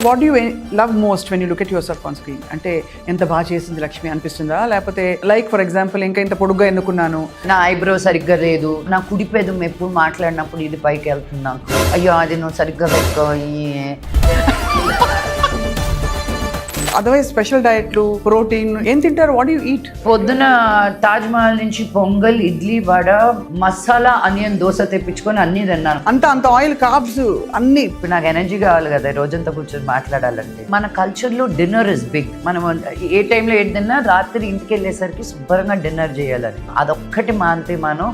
What do you love most when you look at your self on screen? అంటే ఎంత బాగా చేసింది లక్ష్మి అనిపిస్తుందా, లేకపోతే లైక్ ఫర్ ఎగ్జాంపుల్ ఇంకా ఇంత పొడుగ్గా ఎన్నుకున్నాను, నా ఐబ్రో సరిగ్గా లేదు, నా కుడి పెదం ఎప్పుడు మాట్లాడినప్పుడు ఇది పైకి వెళ్తుంది నాకు, అయ్యో అది నువ్వు సరిగ్గా పెట్టుకో. అదర్వైజ్ స్పెషల్ డయట్లు, ప్రోటీన్ ఏం తింటారు? What you eat? పొద్దున తాజ్ మహల్ నుంచి పొంగల్, ఇడ్లీ, వడ, మసాలా ఆనియన్ దోశ తెప్పించుకొని అన్నీ తిన్నాను. అంత ఆయిల్, కార్బ్స్ అన్ని. ఇప్పుడు నాకు ఎనర్జీ కావాలి కదా రోజంతా కూర్చొని మాట్లాడాలంటే. మన కల్చర్లో డిన్నర్ ఇస్ బిగ్. మనం ఏ టైంలో ఏది తిన్నా రాత్రి ఇంటికి వెళ్ళేసరికి శుభ్రంగా డిన్నర్ చేయాలని, అదొక్కటి మానితే మనం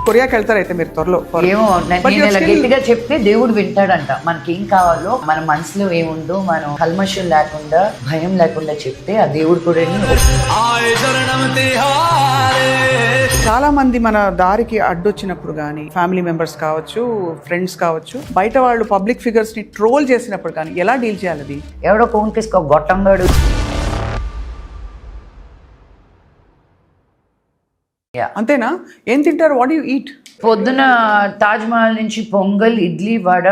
కొరియాకి వెళ్తారు అయితే మీరు త్వరలో. ఏమో నేను ఇలా గట్టిగా చెప్తే దేవుడు వింటాడంట. మనకి ఏం కావాలో, మన మనసులో ఏముందో మనం కల్మషం లేకుండా, భయం లేకుండా చెప్తే ఆ దేవుడు కూడా. చాలా మంది మన దారికి అడ్డొచ్చినప్పుడు కానీ, ఫ్యామిలీ మెంబర్స్ కావచ్చు, ఫ్రెండ్స్ కావచ్చు, బయట వాళ్ళు పబ్లిక్ ఫిగర్స్ ని ట్రోల్ చేసినప్పుడు కానీ ఎలా డీల్ చేయాలి? అది ఎవడో కోన్ తీసుకో గొట్టంగాడు. అంతేనా? ఏం తింటారు? What you eat? పొద్దున తాజ్ మహల్ నుంచి పొంగల్, ఇడ్లీ, వడ,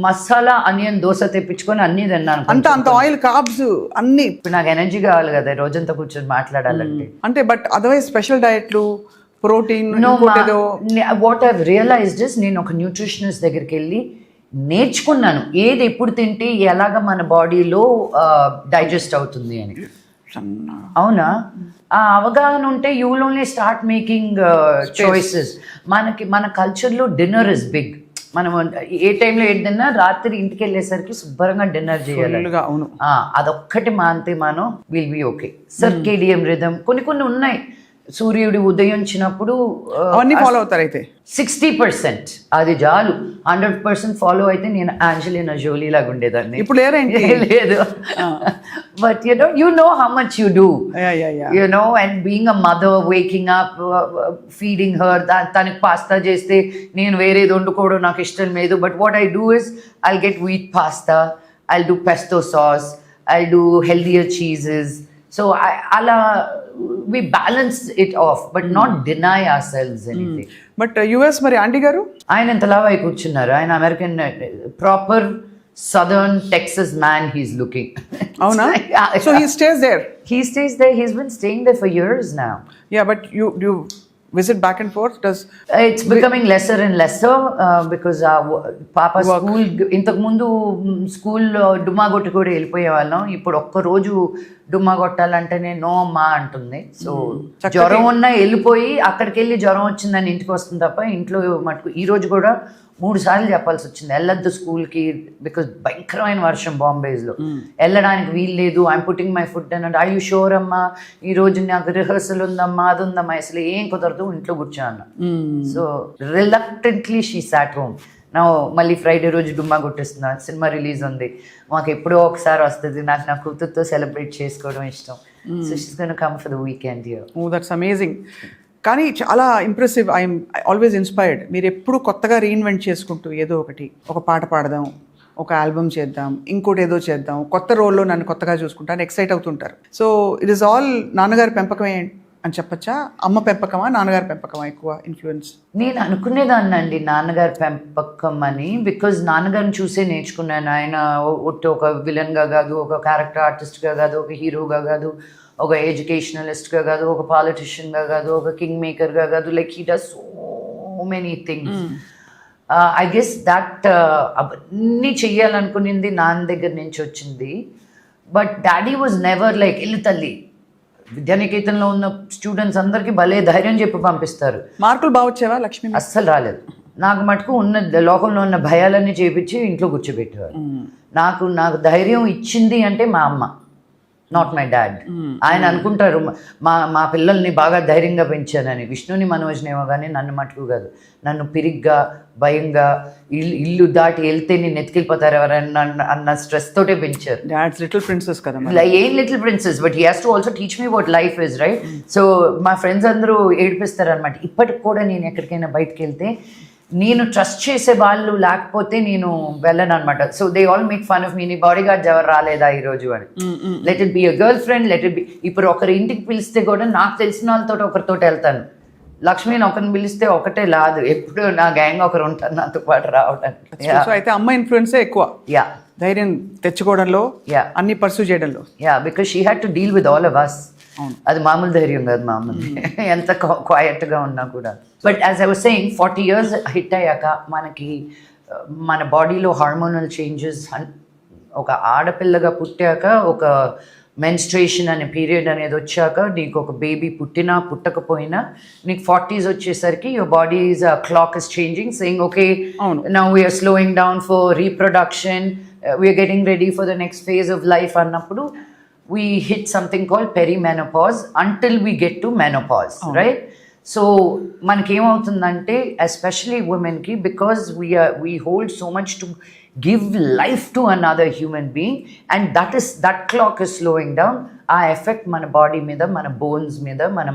మసాలా ఆనియన్ దోశ తెప్పించుకొని అన్నీ తిన్నాను. అంత ఆయిల్, కార్బ్స్ అన్ని. ఇప్పుడు నాకు ఎనర్జీ కావాలి కదా రోజంతా కూర్చొని మాట్లాడాలంటే. అంటే బట్ అదర్వైజ్ స్పెషల్ డయట్లు, protein. What I realized is, నేను ఒక న్యూట్రిషనిస్ట్ దగ్గరికి వెళ్ళి నేర్చుకున్నాను ఏది ఎప్పుడు తింటే ఎలాగ మన బాడీలో డైజెస్ట్ అవుతుంది అని. అవునా? ఆ అవగాహన ఉంటే you will only start making choices. మన కల్చర్లో డిన్నర్ ఇస్ బిగ్. మనం ఏ టైంలో ఏది తిన్నా రాత్రి ఇంటికి వెళ్ళేసరికి శుభ్రంగా డిన్నర్ చేయాలి. అదొక్కటి మానితే మనం will be okay. Circadian rhythm కొన్ని ఉన్నాయి. సూర్యుడు ఉదయించినప్పుడు అవన్నీ ఫాలో అవుతారు అయితే 60%. అది చాలు. 100% ఫాలో అయితే నేను ఆంజలినా జోలీ లాగా ఉండేదాన్ని. ఇప్పుడు లేదు. But you know how much you do. You know, and being a mother, waking up, feeding her, తనకి పాస్తా చేస్తే నేను వేరేది వండుకోవడం నాకు ఇష్టం లేదు. But what I do is I'll get wheat pasta, I'll do pesto sauce, I'll do healthier cheeses. So we balance it off, but not deny ourselves anything. But US మరి aunty గారు ఆయన ఎంత లావు అయి కూర్చున్నారు. ఆయన American proper southern Texas man he's looking. అవునా? So he stays there. He's been staying there for years now. Yeah, but you visit back and forth? It's becoming lesser and lesser because పాప school, ఇంతకు ముందు school డుమ్మా కొట్టి కూడా వెళ్ళిపోయే వాళ్ళం. ఇప్పుడు ఒక్క రోజు డుమ్మా కొట్టాలంటేనే నో అమ్మా అంటుంది. సో జ్వరం ఉన్నా వెళ్ళిపోయి అక్కడికి వెళ్ళి జ్వరం వచ్చిందని ఇంటికి వస్తుంది తప్ప ఇంట్లో మటుకు ఈ రోజు కూడా 3 సార్లు చెప్పాల్సి వచ్చింది వెళ్ళొద్దు స్కూల్కి, బికాస్ భయంకరమైన వర్షం బాంబేస్లో, వెళ్ళడానికి వీలు లేదు. ఐఎమ్ పుట్టింగ్ మై ఫుడ్ అని. ఐ యూ షూర్ అమ్మా, ఈ రోజు నాకు రిహర్సల్ ఉందమ్మా, అది ఉందమ్మా, అసలు ఏం కుదరదు, ఇంట్లో కూర్చోన్న. So reluctantly she sat home. నా మళ్ళీ ఫ్రైడే రోజు డుమ్మా కొట్టేస్తున్నా, సినిమా రిలీజ్ ఉంది, మాకు ఎప్పుడో ఒకసారి వస్తుంది, నాకు నా కూతురుతో సెలబ్రేట్ చేసుకోవడం ఇష్టం. So she's gonna come for the weekend here. Oh that's amazing. కానీ చాలా ఇంప్రెసివ్. I'm always inspired. మీరు ఎప్పుడు కొత్తగా రీఇన్వెంట్ చేసుకుంటూ ఏదో ఒకటి, ఒక పాట పాడదాం, ఒక ఆల్బమ్ చేద్దాం, ఇంకోటి ఏదో చేద్దాం, కొత్త రోల్లో నన్ను కొత్తగా చూసుకుంటాను, ఎక్సైట్ అవుతుంటారు. సో ఇట్ ఈస్ ఆల్ నాన్నగారి పెంపకమే అని చెప్పచ్చా? అమ్మ పెంపకమా, నాన్నగారి పెంపకమా ఎక్కువ ఇన్ఫ్లుయెన్స్? నేను అనుకునేదాన్ని అండి నాన్నగారి పెంపకం అని, బికాజ్ నాన్నగారిని చూసే నేర్చుకున్నాను. ఆయన ఒట్టి ఒక విలన్గా కాదు, ఒక క్యారెక్టర్ ఆర్టిస్ట్గా కాదు, ఒక హీరోగా కాదు, ఒక ఎడ్యుకేషనలిస్ట్గా కాదు, ఒక పాలిటిషియన్గా కాదు, ఒక కింగ్ మేకర్గా కాదు. Like he does so many things. I guess that అవన్నీ చెయ్యాలనుకునింది నాన్న దగ్గర నుంచి వచ్చింది. But daddy was never like ఇల్లు తల్లి. విద్యానికేతన్లో ఉన్న స్టూడెంట్స్ అందరికీ భలే ధైర్యం చెప్పి పంపిస్తారు. మార్కులు బాగా వచ్చేవా లక్ష్మి? అస్సలు రాలేదు. నాకు మటుకు ఉన్న లోకంలో ఉన్న భయాలన్నీ చేపించి ఇంట్లో కూర్చోబెట్టేవారు. నాకు ధైర్యం ఇచ్చింది అంటే మా అమ్మ, నాట్ మై డాడ్. ఆయన అనుకుంటారు మా పిల్లల్ని బాగా ధైర్యంగా పెంచానని. విష్ణుని మనోజ్నేమో కానీ నన్ను మటుకు కాదు. నన్ను పిరిగ్గా, భయంగా, ఇల్లు దాటి వెళ్తే నేను ఎత్తుకెళ్ళిపోతారు ఎవరన్నా అన్న స్ట్రెస్ తోటే పెంచారు. లిటిల్ ప్రిన్సెస్ కదా. ఏం little princess, but he has to also teach me what life is, right? So మా ఫ్రెండ్స్ అందరూ ఏడిపిస్తారు అనమాట. ఇప్పటికి కూడా నేను ఎక్కడికైనా బయటకు వెళ్తే నేను ట్రస్ట్ చేసే వాళ్ళు లేకపోతే నేను వెళ్ళను అనమాట. So they all make fun of me, నీ బాడీ గార్డ్స్ ఎవరు రాలేదా ఈరోజు అని. Let it be a girlfriend, let it be. ఇప్పుడు ఒకరి ఇంటికి పిలిస్తే కూడా నాకు తెలిసిన వాళ్ళతో ఒకరితో వెళ్తాను. లక్ష్మిని ఒకరిని పిలిస్తే ఒకటే లాదు, ఎప్పుడు నా గ్యాంగ్ ఒకరు ఉంటారు నాతో పాటు రావడానికి. అయితే అమ్మ ఇన్ఫ్లుయెన్సే ఎక్కువ. యా. ధైర్యం తెచ్చుకోవడంలో, Yeah. అన్ని పర్సూ చేయడంలో. Because she had to deal with all of us. అది మామూలు ధైర్యం కాదు మామూలు, ఎంత క్వైట్గా ఉన్నా కూడా. But as I was saying 40 years hit అయ్యాక మనకి మన బాడీలో హార్మోనల్ చేంజెస్, ఒక ఆడపిల్లగా పుట్టాక ఒక మెన్స్ట్రేషన్ అనే పీరియడ్ అనేది వచ్చాక నీకు ఒక బేబీ పుట్టినా పుట్టకపోయినా నీకు 40s వచ్చేసరికి your body's clock is changing, saying okay now we're slowing down for reproduction, we're getting ready for the next phase of life అన్నప్పుడు we hit something called perimenopause until we get to menopause, right? So మనకేమవుతుందంటే especially ఉమెన్కి, because we hold so much to give life to another human being and that clock is slowing down. ఆ effect మన body మీద, మన bones మీద, మన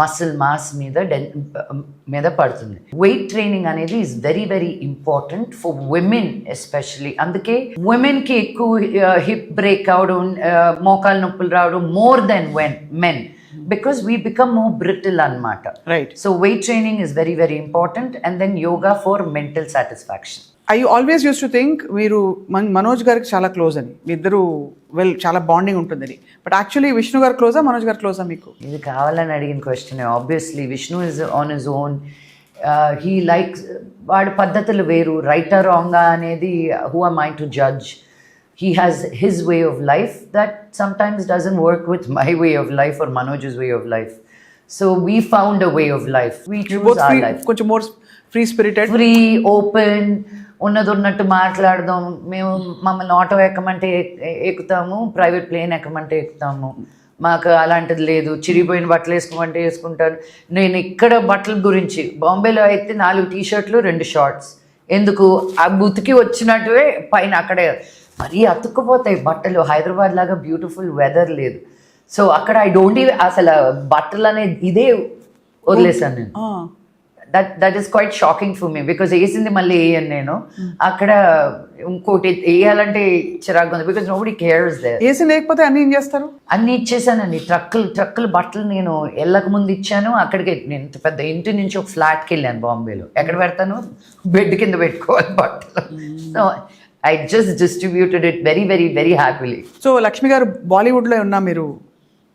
muscle mass మీద పడుతుంది. వెయిట్ ట్రైనింగ్ అనేది is very very important for women especially. అందుకే ఉమెన్కి ఎక్కువ హిప్ బ్రేక్ అవడం, మోకాలు నొప్పులు రావడం more than men, because we become more brittle anamata. Right. So weight training is very very important, and then yoga for mental satisfaction. I always use to think మీరు మనోజ్ గారికి చాలా క్లోజ్ అని, మీ ఇద్దరు చాలా బాండింగ్ ఉంటుందని. బట్ యాక్చువల్లీ విష్ణు గారు క్లోజా, మనోజ్ గారు క్లోజా మీకు? ఇది కావాలని అడిగిన question. Obviously Vishnu is on his own. He likes, వాడి పద్ధతులు వేరు, రైటా రాంగా అనేది who am I to judge. He has his way of life that sometimes doesn't work with my way of life or Manoj's way of life. So we found a way of life. We choose our life. కొంచెం more free spirited, free, open, ఉన్నట్టు మాట్లాడదాం. మేము మమ్మల్ని auto ఎక్కమంటే ఎక్కుతాము, private plane ఎక్కమంటే ఎక్కుతాము. మాకు అలాంటిది లేదు. చిరిగిపోయిన బట్టలు వేసుకోమంటే వేసుకుంటాను. నేను ఇక్కడ బట్టల గురించి, బాంబేలో అయితే 4 టీ-షర్ట్లు 2 షార్ట్స్. ఎందుకు? ఆ బుతికి వచ్చినట్టువే పైన అక్కడే మరీ అతుక్కుపోతాయి బట్టలు. హైదరాబాద్ లాగా బ్యూటిఫుల్ వెదర్ లేదు. సో అక్కడ ఐ డోంట్ ఈవెన్, అసలు బట్టలు అనేది ఇదే వదిలేసాను నేను. That is quite shocking for me, because వేసింది మళ్ళీ వేయను నేను. అక్కడ ఇంకోటి వేయాలంటే చిరాకు ఉంది, బికాజ్ నోబడీ కేర్స్ దేర్. వేసి లేకపోతే అన్ని ఏం చేస్తారు? అన్ని ఇచ్చేసానండి. ట్రక్కులు బట్టలు నేను వెళ్ళక ముందు ఇచ్చాను. అక్కడికి నేను పెద్ద ఇంటి నుంచి ఒక ఫ్లాట్కి వెళ్ళాను బాంబేలో. ఎక్కడ పెడతాను? బెడ్ కింద పెట్టుకోవాలి బట్టలు. So I just distributed it very, very, very happily. So Lakshmi గారు, బాలీవుడ్లో ఉన్న మీరు,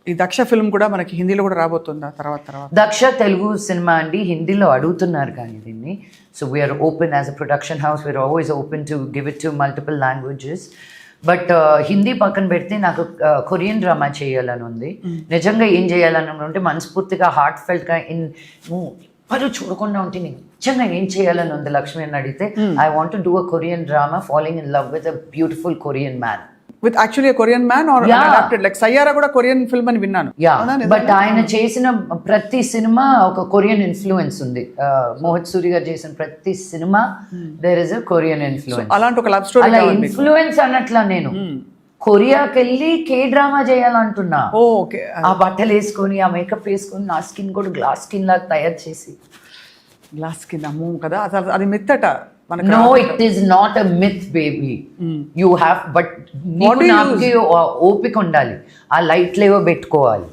ఈ దక్ష ఫిల్మ్ కూడా మనకి హిందీలో కూడా రాబోతుందా తర్వాత? దక్ష తెలుగు సినిమా అండి, హిందీలో అడుగుతున్నారు కానీ దీన్ని. So we're open as a production house, we're always open to give it to multiple languages. But Hindi పక్కన పెడితే నాకు కొరియన్ డ్రామా చేయాలని ఉంది. నిజంగా ఏం చేయాలని ఉంటే మనస్ఫూర్తిగా హార్ట్ ఫెల్ట్గా మరి చూడకుండా ఉంటే నిజంగా ఏం చేయాలని ఉంది లక్ష్మి అని అడిగితే, I want to do a Korean drama following in love with a beautiful Korean man. With actually Korean man are adapted like Saiyaara కూడా కొరియన్ ఫిల్మ్ అని విన్నాను. బట్ ఆయన చేసిన ప్రతి సినిమా ఒక కొరియన్ ఇన్ఫ్లుయెన్స్ ఉంది. మోహిత్ సూరి గారు చేసిన ప్రతి సినిమా there is a Korean influence. అలాంటి ఒక లవ్ స్టోరీ. అలా ఇన్ఫ్లుయెన్స్ అన్నట్లా నేను కొరియాకి వెళ్ళి కేడ్రామా చేయాలంటున్నా. ఓకే. ఆ బట్టలు వేసుకొని, ఆ మేకప్ వేసుకొని, నా స్కిన్ కూడా గ్లాస్ స్కిన్ లాగా తయారు చేసి. గ్లాస్ స్కిన్ అమ్మో కదా, అసలు అది మిత్ అట. No, it is not a myth, baby. You have, but నాకు ఓపిక ఉండాలి. ఆ లైట్లు ఏవో పెట్టుకోవాలి.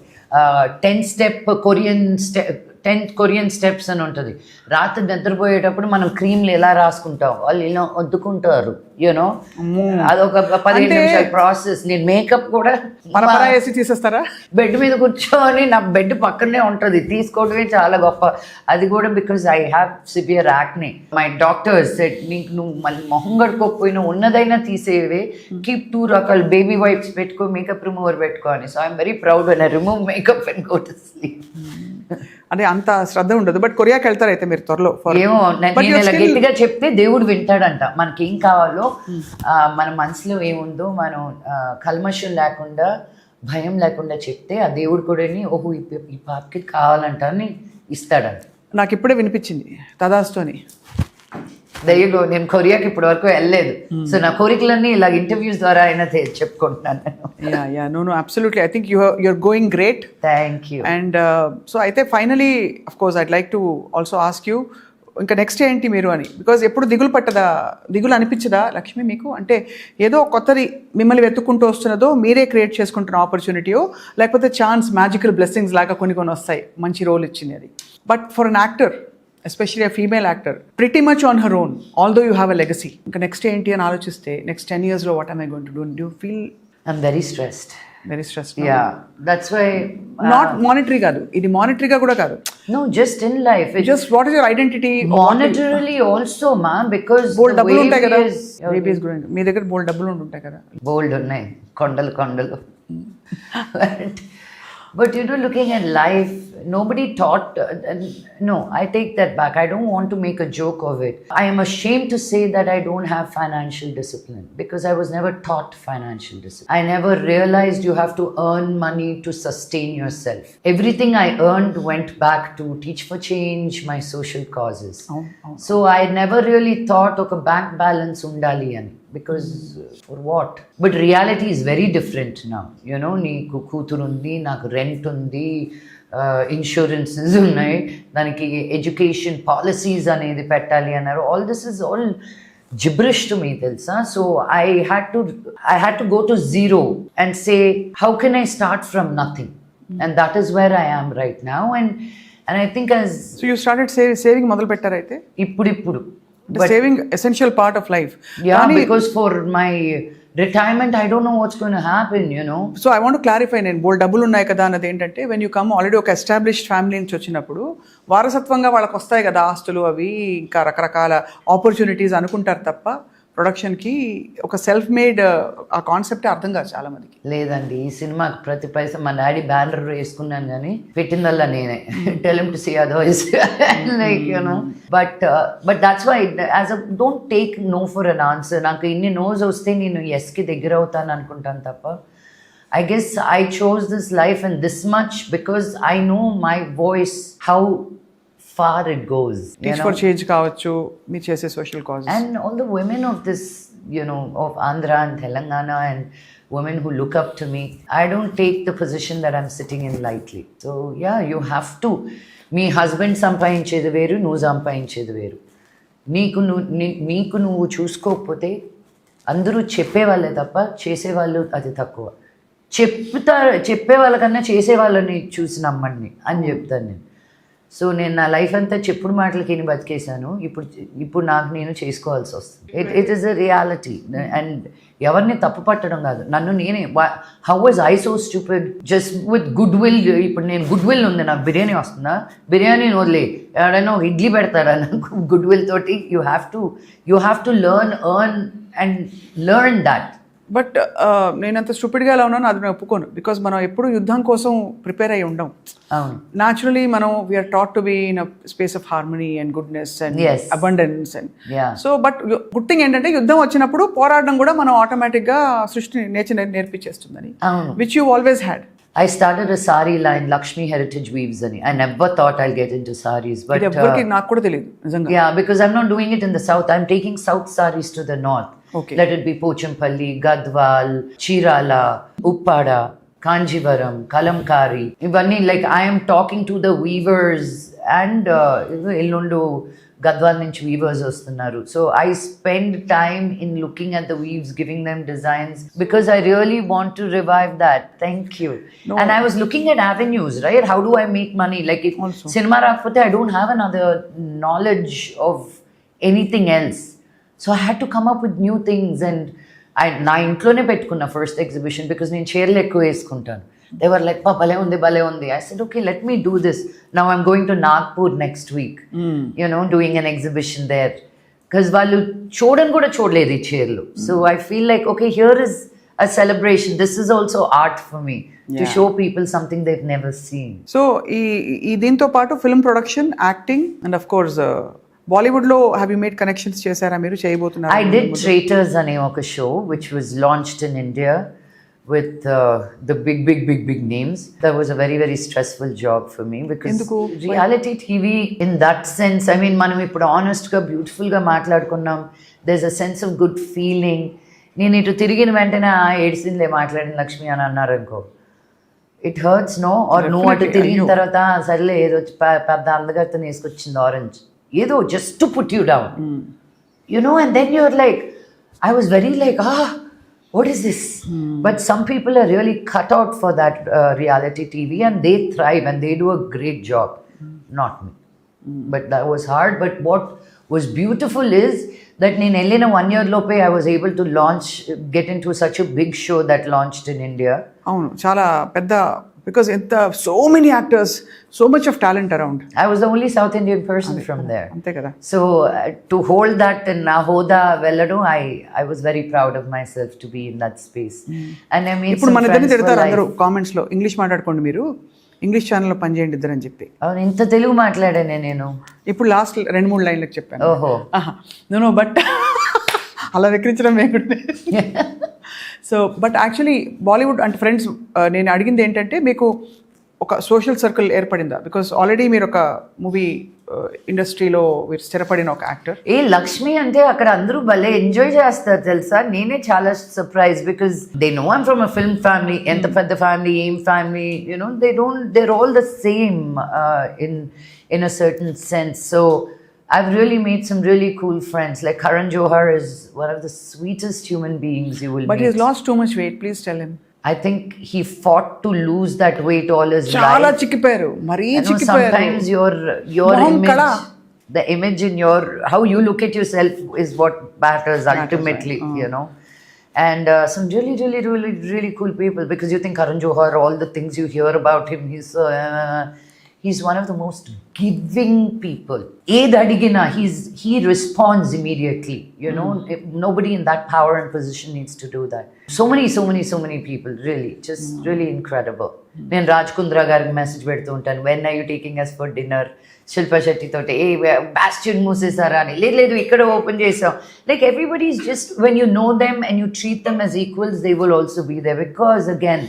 10 కొరియన్ స్టెప్స్ అని ఉంటుంది. రాత్రి నిద్రపోయేటప్పుడు మనం క్రీమ్లు ఎలా రాసుకుంటాం, వాళ్ళు ఇలా వద్దుకుంటారు. యూనో, అదొక 15 నిమిషాల ప్రాసెస్. నేను మేకప్ కూడా తీసేస్తారా? బెడ్ మీద కూర్చొని, నా బెడ్ పక్కనే ఉంటుంది, తీసుకోవడమే చాలా గొప్ప. అది కూడా because I have severe acne. My doctors said, నీకు నువ్వు మళ్ళీ మొహం గడుకోకపోయినా ఉన్నదైనా తీసేవే, కీప్ 2 రకాల బేబీ వైప్స్ పెట్టుకో, మేకప్ రిమూవర్ పెట్టుకో అని. So I'm very proud when I remove makeup and go to sleep. అంటే అంత శ్రద్ధ ఉండదు. బట్ కొరియాకి వెళ్తారు అయితే మీరు త్వరలో? ఏమో, నేను ఇలా గట్టిగా చెప్తే దేవుడు వింటాడంట. మనకేం కావాలో, మన మనసులో ఏముందో మనం కల్మషం లేకుండా, భయం లేకుండా చెప్తే ఆ దేవుడు కూడా ఓహో ఈ పాపకి కావాలంట అని ఇస్తాడంట. నాకు ఇప్పుడే వినిపించింది తదాస్తోని. దయ్యగో, నేను కొరియాకి ఇప్పటి వరకు వెళ్ళలేదు. సో నా కోరికలన్నీ ఇలా ఇంటర్వ్యూస్ ద్వారా అయినా చెప్పుకుంటున్నాను. No, absolutely. I think you're going great. Thank you. And so అయితే finally of course I'd like to also ask you, ఇంకా నెక్స్ట్ ఏంటి మీరు అని. బికాజ్ ఎప్పుడు దిగులు అనిపించదా లక్ష్మి మీకు? అంటే ఏదో కొత్తది మిమ్మల్ని వెతుక్కుంటూ వస్తున్నదో, మీరే క్రియేట్ చేసుకుంటున్న ఆపర్చునిటీయో, లేకపోతే ఛాన్స్, మ్యాజికల్ బ్లెస్సింగ్స్ లాగా కొన్ని వస్తాయి, మంచి రోల్ ఇచ్చింది అది. But for an actor especially a female actor, pretty much on her own, although you have a legacy. ఇంకా నెక్స్ట్ ఏంటి అని ఆలోచిస్తే నెక్స్ట్ 10 years లో what am I going to do? Do you feel I'm very stressed. very stressed? Yeah, that's why. Not monetary కాదు, ఇది మానిటరీగా కూడా కాదు. No, just in life. Just what is your identity? Monetarily also, ma, because bold the డబ్బులు way ఉంటాయి కదా, is- baby is growing. మీ దగ్గర బోల్డ్ డబ్బులు ఉంటాయి కదా. bold ఉన్నాయి కొండలు కొండలు. But you know, looking at life, nobody taught. No, I take that back. I don't want to make a joke of it. I am ashamed to say that I don't have financial discipline because I was never taught financial discipline. I never realized you have to earn money to sustain yourself. Everything I earned went back to Teach for Change, my social causes. So I never really thought of a bank balance undali ani. Because for what? But reality is very different now. You know, నీకు కూతురు ఉంది, నాకు rent ఉంది, insurances ఉన్నాయి, దానికి education policies అనేది పెట్టాలి అన్నారు. All this is all gibberish to me, తెలుసా. So I had to go to zero and say, how can I start from nothing? And that is where I am right now. And I think as So you started saving మొదలు పెట్టారు అయితే. ఇప్పుడు saving essential part of life. yeah, because for my retirement I don't know what's going to happen, you know. So I want clarify, నేను బోల్డ్ డబ్బులు ఉన్నాయి కదా అన్నది ఏంటంటే, వెన్ యూ కమ్ ఆల్రెడీ ఒక ఎస్టాబ్లిష్డ్ ఫ్యామిలీ నుంచి వచ్చినప్పుడు వారసత్వంగా వాళ్ళకి వస్తాయి కదా ఆస్తులు, అవి ఇంకా రకరకాల ఆపర్చునిటీస్ అనుకుంటారు తప్ప ప్రొడక్షన్కి ఒక సెల్ఫ్ మేడ్ ఆ కాన్సెప్టే అర్థం కాదు చాలా మందికి. లేదండి, ఈ సినిమాకి ప్రతి పైసా మా డాడీ బ్యానర్ వేసుకున్నాను కానీ పెట్టిందల్లా నేనే. Tell him to see otherwise like you know. But that's why as a don't take no for an answer. నాకు ఇన్ని నోస్ వస్తే నేను ఎస్కి దగ్గర అవుతాను అనుకుంటాను తప్ప, I guess I chose this life and this much because I know my voice, how far it goes. Teach for change కావచ్చు, మీరు చేసే social causes. And all the women of this, you know, of Andhra and Telangana and women who look up to me, I don't take the position that I'm sitting in lightly. So yeah, you have to. మీ husband సంపాదించేది వేరు, నువ్వు సంపాదించేది వేరు. నీకు నువ్వు చూసుకోకపోతే అందరూ చెప్పేవాళ్ళే తప్ప చేసేవాళ్ళు అది తక్కువ. చెప్పే వాళ్ళకన్నా చేసే వాళ్ళని చూసి నమ్మండి అని చెప్తాను నేను. సో నేను నా లైఫ్ అంతా చెప్పుడు మాటలకి బతికేశాను. ఇప్పుడు నాకు నేను చేసుకోవాల్సి వస్తుంది. It is a reality. And ఎవరిని తప్పు పట్టడం కాదు, నన్ను నేనే. How was I so stupid just with good will. ఇప్పుడు నేను గుడ్ విల్ ఉంది, నాకు బిర్యానీ వస్తుందా, బిర్యానీని వదిలే ఎవడైనా ఒక ఇడ్లీ పెడతారా నాకు గుడ్ విల్ తోటి. You have to earn and learn that. But నేనంత స్టూపిడ్గా ఎలా ఉన్నాను అది నేను ఒప్పుకోను. బికాజ్ మనం ఎప్పుడు యుద్ధం కోసం ప్రిపేర్ అయ్యి ఉండం. అవును, న్యాచురలీ మనం we're taught to be in a space of harmony and goodness and Yes. Abundance and Yeah. So but good thing ఏంటంటే యుద్ధం వచ్చినప్పుడు పోరాడడం కూడా మనం ఆటోమేటిక్గా సృష్టి నేచర్ నేర్పించేస్తుందని, అవును. Which you always had. I started a sari line, Lakshmi Heritage Weaves ani. I never thought I'll get into saris, but ఇది ఎవరికి నాకు కూడా తెలియదు నిజంగా. yeah, because I'm not doing it in the south. I'm taking south saris to the north. Okay. Let it be Pochampalli, Gadwal, Chirala, Uppada, Kanjivaram, Kalamkari. Ivanni, like I am talking to the weavers and Ellundu Gadwal nunchi weavers vastunnaru. So I spend time in looking at the weaves, giving them designs because I really want to revive that. Thank you. No. And I was looking at avenues, right? How do I make money? Like if Also. cinema rakapothe, I don't have another knowledge of anything else. So I had to come up with new things. And నా ఇంట్లోనే పెట్టుకున్న first exhibition because నేను చీరలు ఎక్కువ వేసుకుంటాను. They were like, భలే ఉంది. I said, okay, let me do this. Now I'm going to Nagpur next week, you know, doing an exhibition there. Because వాళ్ళు చూడలేదు ఈ చీరలు. So I feel like, okay, here is a celebration. This is also art for me, to Yeah. show people something they've never seen. So ఈ దీంతో పాటు film production, acting and of course బాలీవుడ్లో have you made connections చేశారా మీరు? చేయబోతున్నారు? I did Traitors అనే ఒక show which was launched in India with the big names. That was a very, very stressful job for me because Enduku? reality TV in that sense, I mean, మనం ఇప్పుడు honestగా బ్యూటిఫుల్గా మాట్లాడుకున్నాం. there's a sense of good feeling. నేను ఇటు తిరిగిన వెంటనే ఏడ్చిందిలే మాట్లాడిన లక్ష్మి అని అన్నారు అనుకో, ఇట్ హర్ట్స్ నో. ఆర్ నువ్వు అటు Definitely. తిరిగిన అయ్యో. తర్వాత సరేలే ఏదో పెద్ద అందగత్తని వేసుకొచ్చింది ఆరెంజ్, ఏదో just to put you down. You know, and then you're like, I was very like, what is this? But some people are really cut out for that reality TV and they thrive and they do a great job. Not me. But that was hard. But what was beautiful is that నేను వెళ్ళిన 1 year లోపే I was able to get into such a big show that launched in India. అవును, చాలా పెద్ద, because ఎంత so many actors, so much of talent around. I was the only South Indian person from there. అంతే కదా. So to hold that in Ahoda Velladu, I was very proud of myself to be in that space. And I made ఇప్పుడు some మన ఇద్దరిని friends for తిడతారు life. అందరూ కామెంట్స్లో, English మాట్లాడుకోండి మీరు, ఇంగ్లీష్ ఛానల్లో పనిచేయండి ఇద్దరు అని చెప్పి. అవును, ఇంత తెలుగు మాట్లాడానే నేను. ఇప్పుడు లాస్ట్ 2-3 లైన్లకు చెప్పాను. ఓహో. నో బట్ అలా విక్రించడం లేకుంటే. సో బట్ యాక్చువల్లీ బాలీవుడ్ అంటే ఫ్రెండ్స్, నేను అడిగింది ఏంటంటే మీకు ఒక సోషల్ సర్కిల్ ఏర్పడిందా? బికాస్ ఆల్రెడీ మీరు ఒక మూవీ ఇండస్ట్రీలో మీరు స్థిరపడిన ఒక యాక్టర్. ఏ లక్ష్మి అంటే అక్కడ అందరూ భలే ఎంజాయ్ చేస్తారు తెలుసా. నేనే చాలా surprise because they know I'm from a film family. ఎంత పెద్ద ఫ్యామిలీ, ఏం family, you know they're all the same in a certain sense. So I've really made some really cool friends. Like Karan Johar is one of the sweetest human beings you will But meet. he's lost too much weight. Please tell him. I think he fought to lose that weight all his చాలా life. చిక్కిపోయారు, మరీ I know చిక్కిపోయారు. sometimes your Moham image, kada. the image in how you look at yourself is what matters ultimately, right. you know. And some really cool people, because you think Karan Johar, all the things you hear about him, he's one of the most giving people. Adigina, he responds immediately, you know. If nobody in that power and position needs to do that. So many people, really, just really incredible. నేను రాజ్ కుంద్రా గారికి message పెడుతూ ఉంటాను, when are you taking us for dinner. Shilpa Shetty తోటి Bastian మూసేసారా అని, లేదు ఇక్కడ open చేసాం. Like everybody is just, when you know them and you treat them as equals, they will also be there. Because again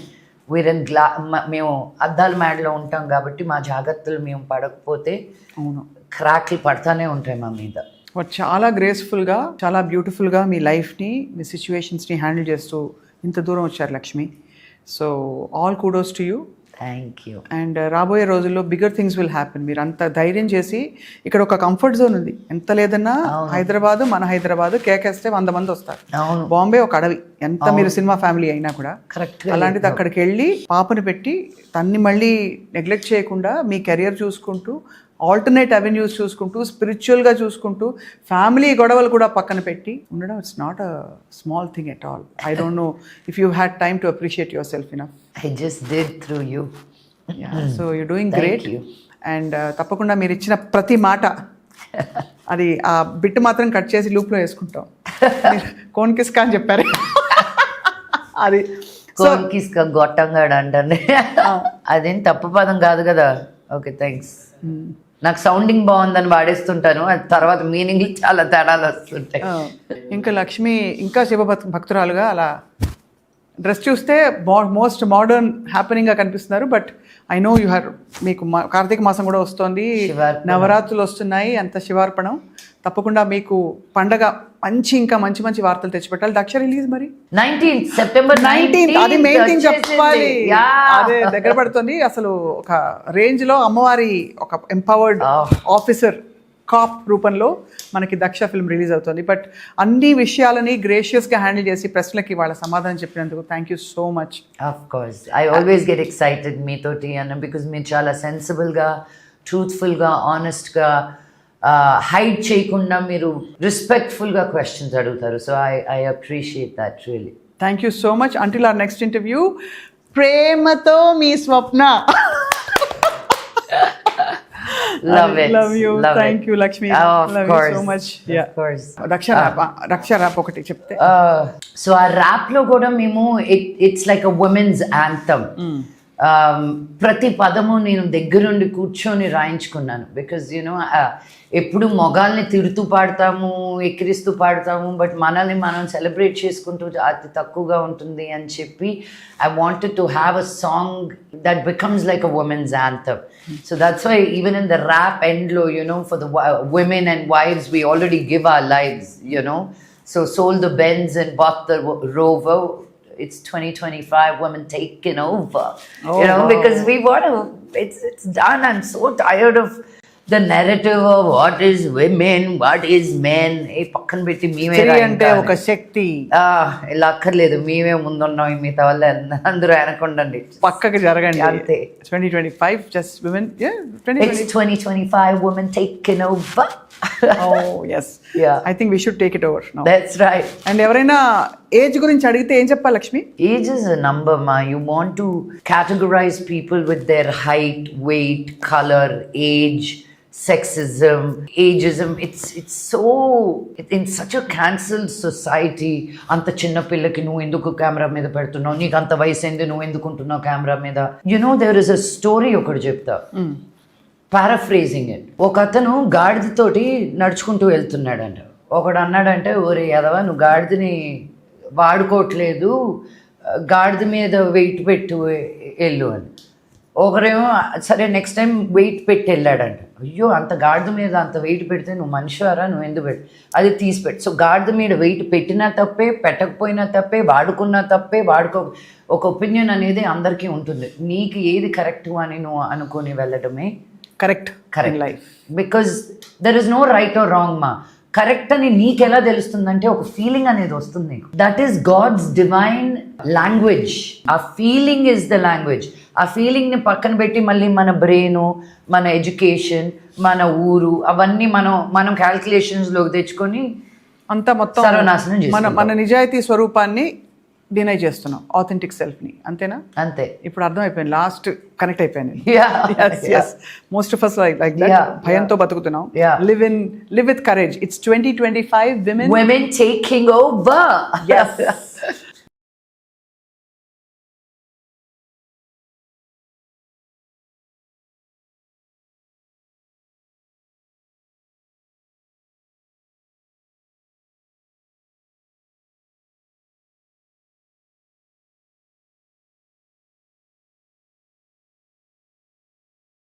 మేము అద్దాల మేడలో ఉంటాం కాబట్టి మా జాగ్రత్తలు మేము పడకపోతే అవును, క్రాక్లు పడతానే ఉంటాయి మా మీద. బట్ చాలా గ్రేస్ఫుల్గా, చాలా బ్యూటిఫుల్గా మీ లైఫ్ని, మీ సిచ్యువేషన్స్ని హ్యాండిల్ చేస్తూ ఇంత దూరం వచ్చారు Lakshmi. So all kudos to you. Thank you. And రాబోయే రోజుల్లో బిగ్గర్ థింగ్స్ విల్ హ్యాపెన్. మీరు అంత ధైర్యం చేసి, ఇక్కడ ఒక కంఫర్ట్ జోన్ ఉంది, ఎంత లేదన్నా హైదరాబాదు, మన హైదరాబాదు కేకేస్తే 100 మంది వస్తారు. అవును, బాంబే ఒక అడవి, ఎంత మీరు సినిమా ఫ్యామిలీ అయినా కూడా. కరెక్ట్. అలాంటిది అక్కడికి వెళ్ళి పాపని పెట్టి తన్ని మళ్ళీ నెగ్లెక్ట్ చేయకుండా మీ కెరియర్ చూసుకుంటూ, ఆల్టర్నేట్ అవెన్యూస్ చూసుకుంటూ, స్పిరిచువల్గా చూసుకుంటూ, ఫ్యామిలీ గొడవలు కూడా పక్కన పెట్టి ఉండడం, it's not a small thing at all. I don't know if you had time to appreciate your self enough. I just did through you. So you're doing Thank great. you. And తప్పకుండా మీరు ఇచ్చిన ప్రతి మాట, అది ఆ bit మాత్రం cut చేసి లూప్లో వేసుకుంటాం. కోన్ కిస్కా అని చెప్పారు అది. కోన్కిస్క గొట్టంగాడు అంటాను. అదేం తప్పు పదం కాదు కదా. Okay, thanks. నాకు సౌండింగ్ బాగుందని వాడేస్తుంటాను, అది తర్వాత మీనింగ్ చాలా తేడాలు వస్తుంటాయి. ఇంకా లక్ష్మి ఇంకా శివ భక్తురాలుగా అలా డ్రెస్ చూస్తే మోస్ట్ మోడర్న్ హ్యాపెనింగ్గా కనిపిస్తున్నారు. But I know you have, మీకు కార్తీక మాసం కూడా వస్తుంది, నవరాత్రులు వస్తున్నాయి, అంత శివార్పణం. తప్పకుండా మీకు పండగ ఇంకా మంచి మంచి వార్తలు తెచ్చిపెట్టాలి. దక్ష రిలీజ్ మరి 19th సెప్టెంబర్ 19th, అది మెయిన్ థింగ్ చెప్పాలి. అదే దగ్గర పడుతుంది. అసలు ఒక రేంజ్ లో అమ్మవారి ఒక ఎంపవర్డ్ ఆఫీసర్ కాప్ రూపంలో మనకి దక్ష ఫిల్మ్ రిలీజ్ అవుతుంది. బట్ అన్ని విషయాలని గ్రేషియస్గా హ్యాండిల్ చేసి ప్రశ్నలకి వాళ్ళ సమాధానం చెప్పినందుకు thank you so much. Of course, I always get excited మీతోటి అన్న, బికాజ్ మీరు చాలా సెన్సిబుల్గా, ట్రూత్ఫుల్గా, ఆనెస్ట్గా, హైడ్ చేయకుండా మీరు రెస్పెక్ట్ఫుల్గా క్వశ్చన్స్ అడుగుతారు. So I appreciate that really. Thank you so much. Until our next interview, ప్రేమతో మీ స్వప్న. Love it. Love you. Love Thank it. you, Lakshmi. Of Love course. you so much. Yeah. Of course. రక్ష rap ఒకటి చెప్తే. So ఆ rap లో కూడా మేము it's like a women's anthem. ప్రతి పదము నేను దగ్గరుండి కూర్చొని రాయించుకున్నాను. బికాజ్ యూనో ఎప్పుడు మొగాల్ని తిడుతూ పాడతాము, ఎక్కిరిస్తూ పాడతాము, బట్ మనల్ని మనం సెలబ్రేట్ చేసుకుంటూ అతి తక్కువగా ఉంటుంది అని చెప్పి I wanted to have a song that becomes like a women's anthem. So that's why even in the rap ఎండ్లో, you know, for the women and wives we already give our lives, you know. So sold the Benz and bought the Rover. It's 2025, women taking over. You know, wow. Because we want to, it's done. I'm so tired of the narrative what is women what is men ఏ పక్కన పెట్టి మేమే స్త్రీ అంటే ఒక శక్తి, ఇలా అక్కర్లేదు, మేమే ముందున్నాం, మిగతా వాళ్ళ అందరూ వెనకుండండి, పక్కకి జరగండి. అంతే. 2025 just women, yeah, It's 2025 women taking over. Oh yes, Yeah. I think we should take it over now. That's right. And ఎవరైనా ఏజ్ గురించి అడిగితే ఏం చెప్పాలి Lakshmi? Age is a number, ma. You want to categorize people with their height, weight, color, age, sexism, ageism. It's so in such a cancelled society. అంత చిన్న పిల్లకి నువ్వు ఎందుకు కెమెరా మీద పెడుతున్నావు, నీకు అంత వయసు ఏంది, నువ్వు ఎందుకుంటున్నావు కెమెరా మీద. You know, there is a story ఒకటి చెప్తా, పారాఫ్రేజింగ్ ఇట్. ఒక అతను గాడిదతోటి నడుచుకుంటూ వెళ్తున్నాడంట. ఒకడు అన్నాడంటే, ఓరే ఎదవా నువ్వు గాడిదని వాడుకోవట్లేదు, గాడిద మీద వెయిట్ పెట్టు వెళ్ళు అని. ఒకరేమో సరే నెక్స్ట్ టైం వెయిట్ పెట్టి వెళ్ళాడంట. అయ్యో అంత గాడిద మీద అంత వెయిట్ పెడితే నువ్వు మనిషివారా, నువ్వు ఎందుకు పెట్టు, అది తీసిపెట్టు. సో గాడిద మీద వెయిట్ పెట్టినా తప్పే, పెట్టకపోయినా తప్పే, వాడుకున్నా తప్పే, ఒక ఒపీనియన్ అనేది అందరికీ ఉంటుంది. నీకు ఏది కరెక్ట్ అని నువ్వు అనుకొని వెళ్ళడమే correct correct life. Because there is no right or wrong మా. కరెక్ట్ అని నీకు ఎలా తెలుస్తుందంటే ఒక ఫీలింగ్ అనేది వస్తుంది నీకు. That is God's divine language. ఆ ఫీలింగ్ ఇస్ ద లాంగ్వేజ్. ఆ ఫీలింగ్ని పక్కన పెట్టి మళ్ళీ మన బ్రెయిన్, మన ఎడ్యుకేషన్, మన ఊరు అవన్నీ మనం క్యాల్కులేషన్స్లోకి తెచ్చుకొని అంతా మొత్తం సర్వనాశనం చేసుకుంటాం. మన నిజాయితీ స్వరూపాన్ని డినై చేస్తున్నాం, ఆథెంటిక్ సెల్ఫ్ని. అంతేనా? అంతే. ఇప్పుడు అర్థమైపోయింది, లాస్ట్ కనెక్ట్ అయిపోయాను. Yeah. Most of us like that. Yeah. భయంతో బతుకుతున్నాం. Yeah. Live with courage. It's 2025 women taking over. Yes.